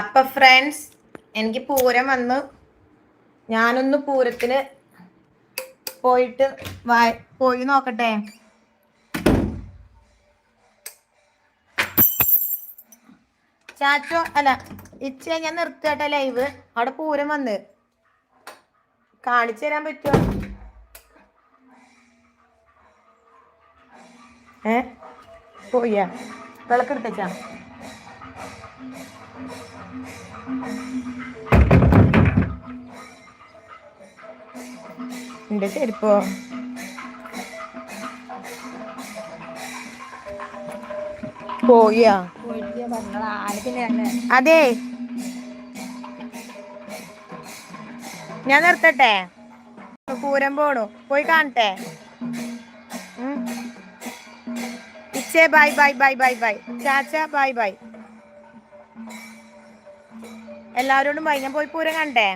അപ്പൊ ഫ്രണ്ട്സ്, എനിക്ക് പൂരം വന്നു. ഞാനൊന്ന് പൂരത്തിന് പോയിട്ട് പോയി നോക്കട്ടെ. ചാച്ചോ അല്ല ഇച്ച, ഞാൻ നിർത്തട്ടെ ലൈവ്. അവിടെ പൂരം വന്ന് കാണിച്ചു തരാൻ പറ്റുമോ? പോയാ വിളക്കെടുത്തച്ചാ. എന്റെ ചെരുപ്പോ പോയാ? അതെ, ഞാൻ നിർത്തട്ടെ. പൂരം പോണു, പോയി കാണട്ടെ. ഇച്ചേ bye bye bye bye bye. ചാച്ച ബൈ ബൈ. എല്ലാവരോടും ബൈ. ഞാൻ പോയി പൂരം കണ്ടേ.